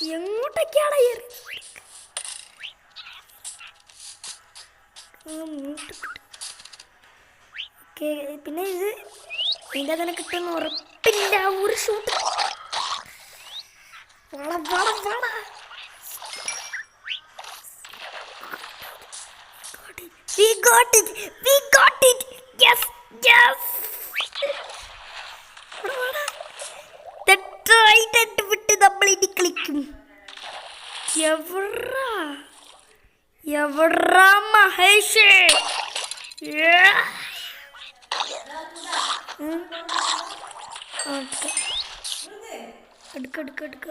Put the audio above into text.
എങ്ങോട്ടൊക്കെയാണ് പിന്നെ ഇത് ഇതിൻ്റെ തന്നെ കിട്ടുന്ന ഉറപ്പില്ല. ഒരു shoot We got it! We got it! Yes! Yes! തെറ്റായിട്ട് വിട്ട് നമ്മൾ ഇനി കളിക്കും. എവറാ മഹേഷ്? എടുക്ക